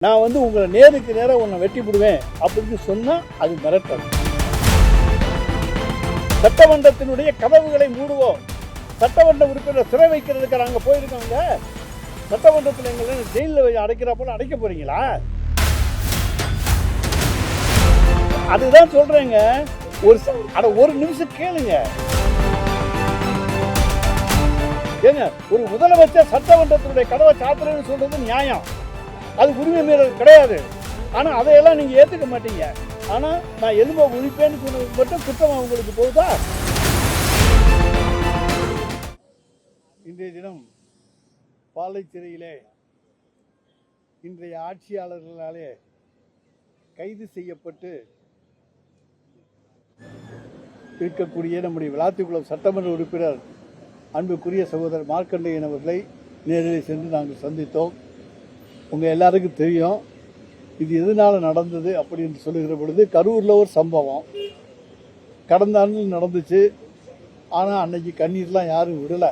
நான் உங்களை நேருக்கு நேராக உன்னை வெட்டி விடுவேன் அப்படின்னு சொன்னால் அது மிரட்டல். சட்டமன்றத்தினுடைய கதவுகளை மூடுவோம். சட்டமன்ற உறுப்பினர் சிறை வைக்கிறதுக்கு நாங்கள் போயிருக்கோங்க. சட்டமன்றத்தில் எங்களை ஜெயிலில் அடைக்கிற போல அடைக்க போறீங்களா? அதுதான் சொல்றேங்க. ஒரு நிமிஷம் கேளுங்க. ஏங்க, ஒரு முதலமைச்சர் சட்டமன்றத்தினுடைய கதவை சாத்துறேன்னு சொல்றது நியாயம். அது உரிமை மீறல் கிடையாது. ஆனால் அதையெல்லாம் நீங்கள் ஏற்றுக்க மாட்டீங்க. ஆனால் நான் எலும்பை உரிப்பேன்னு சொன்னது மட்டும் குற்றம் உங்களுக்கு போகுதா? இன்றைய தினம் பாலை சிறையிலே இன்றைய ஆட்சியாளர்களாலே கைது செய்யப்பட்டு இருக்கக்கூடிய நம்முடைய விளாத்திக்குளம் சட்டமன்ற உறுப்பினர் அன்புக்குரிய சகோதரர் மார்க்கண்டேயன் அவர்களை நேரில் சென்று நாங்கள் சந்தித்தோம். உங்கள் எல்லாருக்கும் தெரியும் இது எதனால் நடந்தது அப்படின்னு சொல்லுகிற பொழுது, கரூரில் ஒரு சம்பவம் கடந்த ஆண்டு நடந்துச்சு. ஆனால் அன்னைக்கு கண்ணீர்லாம் யாரும் விடலை.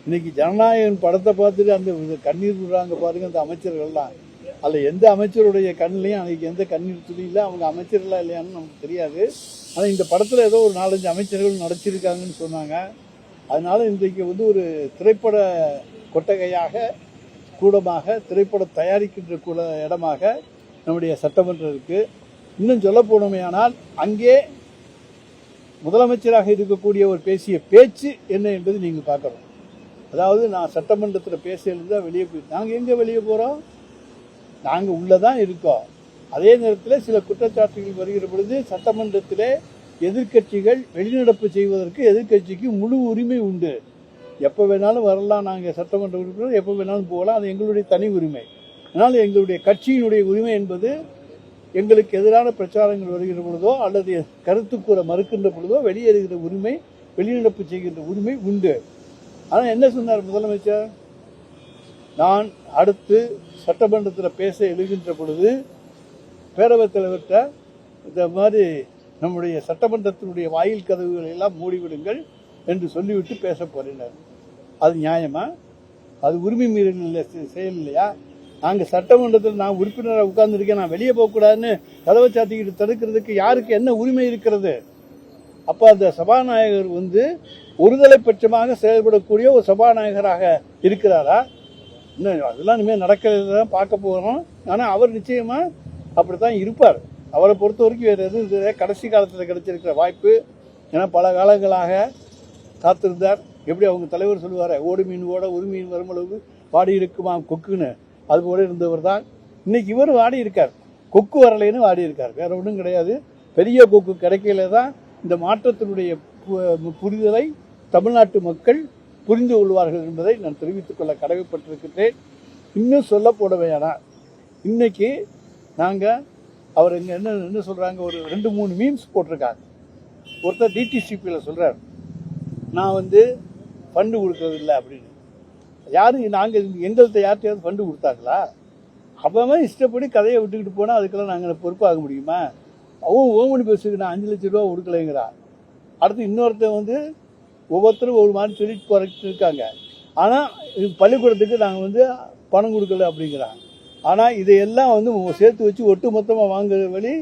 இன்னைக்கு ஜனநாயகன் படத்தை பார்த்துட்டு அந்த கண்ணீர் விடுறாங்க பாருங்க அந்த அமைச்சர்கள்லாம். அதில் எந்த அமைச்சருடைய கண்ணிலையும் அன்னைக்கு எந்த கண்ணீர் துளியில் அவங்க அமைச்சர்களாக இல்லையான்னு நமக்கு தெரியாது. ஆனால் இந்த படத்தில் ஏதோ ஒரு 4-5 அமைச்சர்கள் நடிச்சிருக்காங்கன்னு சொன்னாங்க. அதனால இன்றைக்கு ஒரு திரைப்பட கொட்டகையாக கூடமாக திரைப்படம் தயாரிக்கின்ற இடமாக நம்முடைய சட்டமன்றம் இருக்கு. இன்னும் சொல்ல போனோமேயானால் அங்கே முதலமைச்சராக இருக்கக்கூடிய ஒரு பேசிய பேச்சு என்ன என்பது நீங்கள் பார்க்கணும். அதாவது, நான் சட்டமன்றத்தில் பேச எழுந்தா வெளியே போய், நாங்கள் எங்கே வெளியே போகிறோம்? நாங்கள் உள்ளதான் இருக்கோம். அதே நேரத்தில் சில குற்றச்சாட்டுகள் வருகிற பொழுது சட்டமன்றத்திலே எதிர்கட்சிகள் வெளிநடப்பு செய்வதற்கு எதிர்கட்சிக்கு முழு உரிமை உண்டு. எப்போ வேணாலும் வரலாம். நாங்கள் சட்டமன்ற உறுப்பினர் எப்போ வேணாலும் போகலாம். அது எங்களுடைய தனி உரிமை. அதனால் எங்களுடைய கட்சியினுடைய உரிமை என்பது எங்களுக்கு எதிரான பிரச்சாரங்கள் வருகிற பொழுதோ அல்லது கருத்து கூற மறுக்கின்ற பொழுதோ வெளியேறுகிற உரிமை, வெளிநடப்பு செய்கின்ற உரிமை உண்டு. ஆனால் என்ன சொன்னார் முதலமைச்சர்? நான் அடுத்து சட்டமன்றத்தில் பேச எழுகின்ற பொழுது பேரவைத் தலைவர்கிட்ட இந்த மாதிரி நம்முடைய சட்டமன்றத்தினுடைய வாயில் கதவுகளை எல்லாம் மூடிவிடுங்கள் என்று சொல்லிவிட்டு பேச போறினார். அது நியாயமா? அது உரிமை மீறல் செயல் இல்லையா? நாங்கள் சட்டமன்றத்தில் நான் உறுப்பினராக உட்கார்ந்துருக்கேன், நான் வெளியே போகக்கூடாதுன்னு கதவை சாத்திக்கிட்டு தடுக்கிறதுக்கு யாருக்கு என்ன உரிமை இருக்கிறது? அப்போ அந்த சபாநாயகர் ஒருதலை பட்சமாக செயல்படக்கூடிய ஒரு சபாநாயகராக இருக்கிறாரா? இன்னும் அதெல்லாம் இனிமேல் நடக்கிறதான் பார்க்க போகிறோம். ஆனால் அவர் நிச்சயமா அப்படித்தான் இருப்பார். அவரை பொறுத்த வரைக்கும் வேறு எதுவும் கடைசி காலத்தில் கிடைச்சிருக்கிற வாய்ப்பு. ஏன்னா பல காலங்களாக காத்திருந்தார். எப்படி அவங்க தலைவர் சொல்லுவார், ஓடு மீன் ஓட ஒரு மீன் வருமளவு வாடி இருக்குமா கொக்குன்னு, அது போல இருந்தவர் தான். இன்னைக்கு இவர் வாடி இருக்கார். கொக்கு வரலைன்னு வாடி இருக்கார். வேற ஒன்றும் கிடையாது. பெரிய கொக்கு கிடைக்கல தான் இந்த மாற்றத்தினுடைய புரிதலை தமிழ்நாட்டு மக்கள் புரிந்து கொள்வார்கள் என்பதை நான் தெரிவித்துக் கொள்ள கடமைப்பட்டிருக்கிறேன். இன்னும் சொல்ல போடவேனா, இன்னைக்கு நாங்கள் அவர் இங்கே என்ன சொல்கிறாங்க, ஒரு 2-3 மீம்ஸ் போட்டிருக்காங்க. ஒருத்தர் டிடிசிபியில் சொல்கிறார், நான் ஃபண்டு கொடுக்கறது இல்லை அப்படின்னு. யாரும் நாங்கள் எங்கள்கிட்ட யார்கிட்டையாவது ஃபண்டு கொடுத்தாங்களா? அப்போவே இஷ்டப்படி கதையை விட்டுக்கிட்டு போனால் அதுக்கெல்லாம் நாங்கள் பொறுப்பாக முடியுமா? அவன் ஓமணி பஸ்ஸுக்கு நான் 5 லட்சம் ரூபா கொடுக்கலைங்கிறா. அடுத்து இன்னொருத்தர் ஒவ்வொருத்தரும் ஒரு மாதிரி சொல்லிட்டு குறைச்சிட்டு இருக்காங்க. ஆனால் பள்ளிக்கூடத்துக்கு நாங்கள் பணம் கொடுக்கல அப்படிங்கிறாங்க. ஆனால் இதையெல்லாம் சேர்த்து வச்சு ஒட்டு மொத்தமாக வாங்குற வழி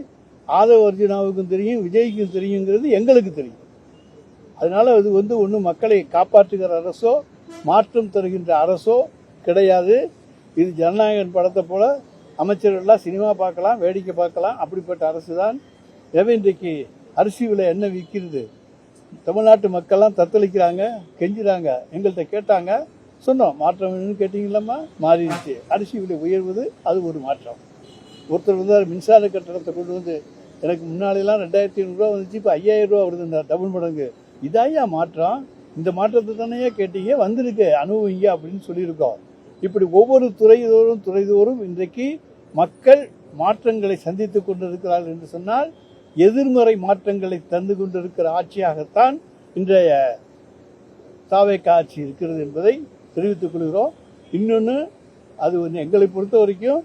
ஆதவ அர்ஜுனாவுக்கும் தெரியும், விஜய்க்கும் தெரியுங்கிறது எங்களுக்கு தெரியும். அதனால அது ஒன்றும் மக்களை காப்பாற்றுகிற அரசோ மாற்றம் தருகின்ற அரசோ கிடையாது. இது ஜனநாயகன் படத்தை போல அமைச்சர்கள்லாம் சினிமா பார்க்கலாம், வேடிக்கை பார்க்கலாம். அப்படிப்பட்ட அரசு தான். இன்றைக்கு அரிசி விலை என்ன விற்கிறது? தமிழ்நாட்டு மக்கள்லாம் தத்தளிக்கிறாங்க, கெஞ்சுறாங்க. எங்கள்கிட்ட கேட்டாங்க, சொன்னோம் மாற்றம் வேணும்னு கேட்டீங்களாம்மா, மாறிடுச்சு. அரிசி விலை உயர்வது அது ஒரு மாற்றம். ஒருத்தர் மின்சார கட்டணத்தை கொண்டு எனக்கு முன்னாடிலாம் 2500 ரூபா வந்துச்சு, இப்போ 5000 ரூபா வருது, டபுள் மடங்கு. இதாயா மாற்றம்? இந்த மாற்றத்தை தானே கேட்டீங்க, வந்திருக்கு, அனுபவிங்க அப்படின்னு சொல்லியிருக்கோம். இப்படி ஒவ்வொரு துறைதோறும் இன்றைக்கு மக்கள் மாற்றங்களை சந்தித்துக் கொண்டிருக்கிறார்கள் என்று சொன்னால் எதிர்மறை மாற்றங்களை தந்து கொண்டிருக்கிற ஆட்சியாகத்தான் இன்றைய தாவேகா ஆட்சி இருக்கிறது என்பதை தெரிவித்துக் கொள்கிறோம். இன்னொன்று, அது எங்களை பொறுத்த வரைக்கும்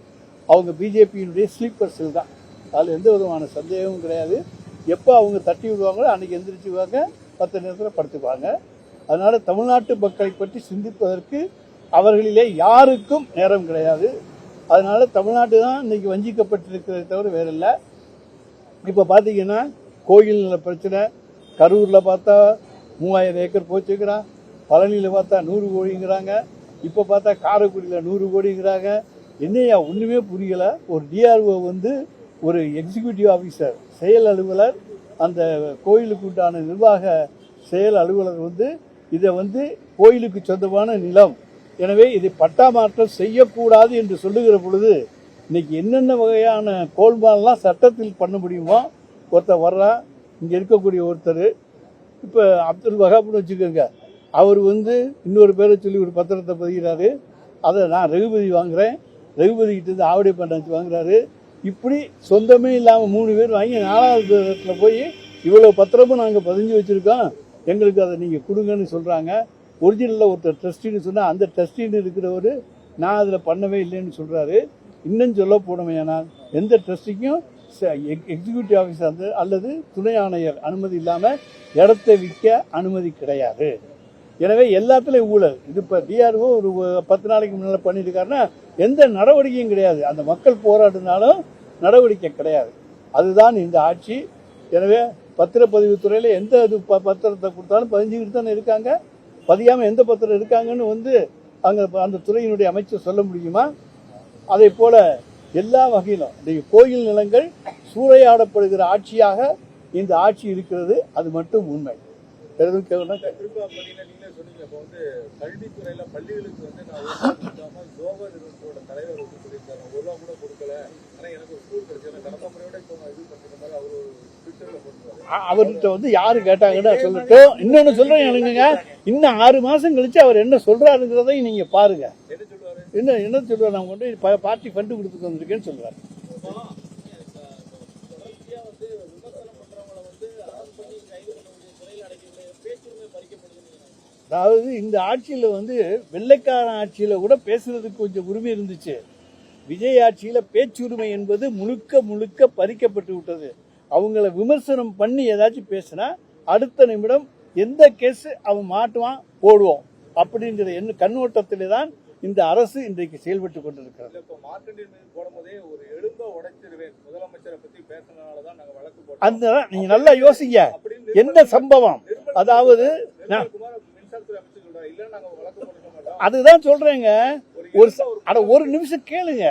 அவங்க பிஜேபியினுடைய ஸ்லீப்பர்ஸில் தான். அதில் எந்த விதமான சந்தேகமும் கிடையாது. எப்போ அவங்க தட்டி விடுவாங்களோ அன்றைக்கி எந்திரிச்சுவாங்க, 10 நேரத்தில் படுத்துக்குவாங்க. அதனால் தமிழ்நாட்டு மக்களை பற்றி சிந்திப்பதற்கு அவர்களிலே யாருக்கும் நேரம் கிடையாது. அதனால தமிழ்நாடு தான் இன்னைக்கு வஞ்சிக்கப்பட்டிருக்கிறத தவிர வேற இல்லை. இப்போ பார்த்தீங்கன்னா கோயில் நில பிரச்சனை, கரூரில் பார்த்தா 3000 ஏக்கர் போச்சுக்கிறான், பழனியில் பார்த்தா 100 கோடிங்கிறாங்க, இப்போ பார்த்தா காரைக்குடியில் 100 கோடிங்கிறாங்க. என்னையா ஒன்றுமே புரியல. ஒரு டிஆர்ஓ வந்து ஒரு எக்ஸிக்யூட்டிவ் ஆஃபீஸர், செயல் அலுவலர், அந்த கோயிலுக்கு உண்டான நிர்வாக செயல் அலுவலர் வந்து இதை வந்து கோயிலுக்கு சொந்தமான நிலம், எனவே இதை பட்டா மாற்றம் செய்யக்கூடாது என்று சொல்லுகிற பொழுது இன்னைக்கு என்னென்ன வகையான கோல்மால்லாம் சட்டத்தில் பண்ண முடியுமோ ஒருத்தர் வர்றா. இங்கே இருக்கக்கூடிய ஒருத்தர் இப்போ அப்துல் வஹாப்னு வச்சுக்கோங்க, அவர் வந்து இன்னொரு பேரை சொல்லி ஒரு பத்திரத்தை பதிகிறாரு. அதை நான் ரகுபதி வாங்குறேன், ரகுபதிக்கிட்ட ஆவடி பண்ணாச்சு வாங்குறாரு. இப்படி சொந்தமே இல்லாமல் 3 பேர் வாங்கி 4வது இடத்துல போய் இவ்வளோ பத்திரமும் நாங்கள் பதிஞ்சு வச்சுருக்கோம், எங்களுக்கு அதை நீங்கள் கொடுங்கன்னு சொல்கிறாங்க. ஒரிஜினலில் ஒருத்தர் ட்ரஸ்டின்னு சொன்னால் அந்த ட்ரஸ்டின்னு இருக்கிறவர் நான் அதில் பண்ணவே இல்லைன்னு சொல்கிறாரு. இன்னும் சொல்ல போனமையானால் எந்த ட்ரஸ்டிக்கும் எக்ஸிக்யூட்டிவ் ஆஃபீஸர் அல்லது துணை ஆணையர் அனுமதி இல்லாமல் இடத்தை விற்க அனுமதி கிடையாது. எனவே எல்லாத்துலேயும் ஊழல். இது இப்போ டிஆர்ஓ ஒரு 10 நாளைக்கு முன்னால் பண்ணியிருக்காருன்னா எந்த நடவடிக்கையும் கிடையாது. அந்த மக்கள் போராடினாலும் நடவடிக்கை கிடையாது. அதுதான் இந்த ஆட்சி. எனவே பத்திரப்பதிவு துறையில் எந்த இது பத்திரத்தை கொடுத்தாலும் பதிஞ்சுக்கிட்டு தானே இருக்காங்க. பதியாமல் எந்த பத்திரம் இருக்காங்கன்னு வந்து அங்கே அந்த துறையினுடைய அமைச்சர் சொல்ல முடியுமா? அதை போல எல்லா வகையிலும் இந்த கோயில் நிலங்கள் சூறையாடப்படுகிற ஆட்சியாக இந்த ஆட்சி இருக்கிறது. அது மட்டும் உண்மை. எதுவும் கேட்கணும். கல்வித்துறையில பள்ளிகளுக்கு வந்து நான் ஜோகர் தலைவர் வந்து சொல்லியிருக்காரு, 1 ரூபா கூட கொடுக்கல, ஆனா எனக்கு ஒரு ஸ்கூல் கிடைச்சு கடந்த முறையோட இப்போ இது பண்ற மாதிரி அவர் ட்விட்டர்ல போட்டுருவாரு. அவர்கிட்ட வந்து யாரு கேட்டாங்கன்னு சொல்லட்டும். இன்னொன்னு சொல்றேன் எனக்குங்க, இன்னும் 6 மாசம் கழிச்சு அவர் என்ன சொல்றாருங்கிறதையும் நீங்க பாருங்க. என்ன சொல்லுவாரு? என்ன சொல்றாரு? நான் கொண்டு பார்ட்டி ஃபண்டு கொடுத்துட்டு வந்திருக்கேன்னு சொல்றாரு. அதாவது இந்த ஆட்சியில் வந்து வெள்ளைக்காரன் ஆட்சியில் கூட பேசுறதுக்கு கொஞ்சம் உரிமை இருந்துச்சு. விஜய் ஆட்சியில் பேச்சுரிமை என்பது முழுக்க பறிக்கப்பட்டு விட்டது. அவங்கள விமர்சனம் பண்ணி ஏதாச்சும் பேசினா அடுத்த நிமிடம் எந்த கேஸ் அவன் மாட்டுவான், போடுவோம் அப்படிங்கிற என்ன கண்ணோட்டத்திலே தான் இந்த அரசு இன்றைக்கு செயல்பட்டு கொண்டிருக்கிறது. இப்போ மார்க்கெட்டின் மீது போடும்போதே ஒரு எலும்பை உடைச்சிருவேன், முதலமைச்சரை பத்தி பேசினதுனாலதான் நாங்க வழக்கு போட்டோம். அந்த நீங்க நல்லா யோசிங்க, எந்த சம்பவம்? அதாவது அதுதான் சொல்றேங்க. ஒரு நிமிஷம் கேளுங்க.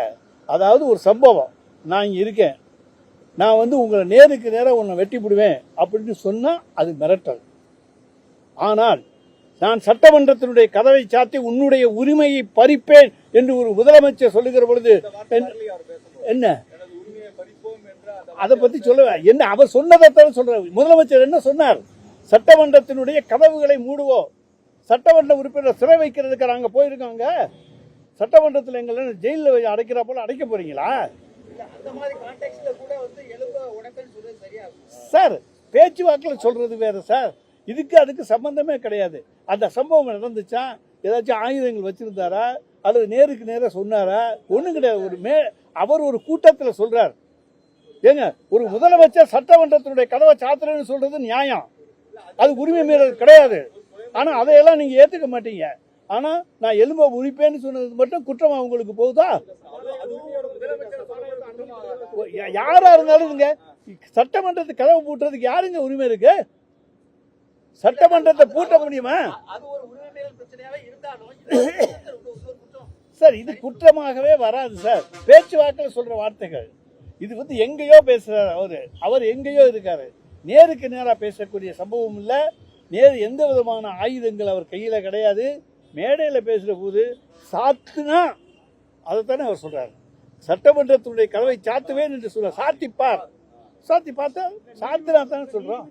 அதாவது ஒரு சம்பவம், நான் இங்க இருக்கேன், நான் வந்து உங்களை நேருக்கு நேரம் உன்னை வெட்டி விடுவேன் அப்படின்னு சொன்னா அது மிரட்டல். ஆனால் நான் சட்டமன்றத்தினுடைய கதவை சாத்தி உன்னுடைய உரிமையை பறிப்பேன் என்று ஒரு முதலமைச்சர் சொல்லுகிற பொழுது என்ன அதை பத்தி சொல்லுவேன். என்ன அவர் சொன்னதை சொல்ற முதலமைச்சர் என்ன சொன்னார்? சட்டமன்றத்தினுடைய கதவுகளை மூடுவோம், சட்டமன்ற உறுப்பினர் சிறை வைக்கிறதுக்கு நாங்க போயிருக்காங்க, சட்டமன்றத்தில் எங்களை ஜெயிலில் அடைக்கிற போல அடைக்க போறீங்களா? சார் பேச்சுவாக்கில் சொல்றது வேற சார், அதுக்கு சம்பந்தமே கிடையாது. அந்த சம்பவம் நடந்துச்சா, ஏதாச்சும் ஆயுதங்கள் வச்சிருந்தாரா அல்லது நேருக்கு நேரம் சொன்னாரா? ஒண்ணும் கிடையாது. அவர் ஒரு கூட்டத்தில் சொல்றார். ஏங்க, ஒரு முதலமைச்சர் சட்டமன்றத்தினுடைய கதவை சாத்துறேன்னு சொல்றது நியாயம், அது உரிமை மீறல் கிடையாது. ஆனா அதையெல்லாம் நீங்க ஏத்துக்க மாட்டீங்க. ஆனா நான் எலும்பை உரிப்பேன்னு சொன்னது மட்டும் குற்றமா உங்களுக்கு போகுதா? யாரா இருந்தாலும் சட்டமன்றத்துக்கு கதவை பூட்டுறதுக்கு யாருங்க உரிமை இருக்கு? சட்டமன்றத்தை பூட்ட முடியுமா சார்? இது குற்றமாகவே வராது சார். பேச்சுவாக்கில் சொல்ற வார்த்தைகள் இது வந்து எங்கேயோ பேசுறாரு அவர் எங்கேயோ இருக்காரு. நேருக்கு நேரா பேசக்கூடிய சம்பவம் இல்ல. நேரு எந்த விதமான ஆயுதங்கள் அவர் கையில கிடையாது. மேடையில பேசுற போது சாத்துனா அதைத்தானே அவர் சொல்றாரு. சட்டமன்றத்துடைய கதவை சாத்துவேன் என்று சொல்ற, சாத்தி பார்த்தா சாத்தினா தானே சொல்றோம்.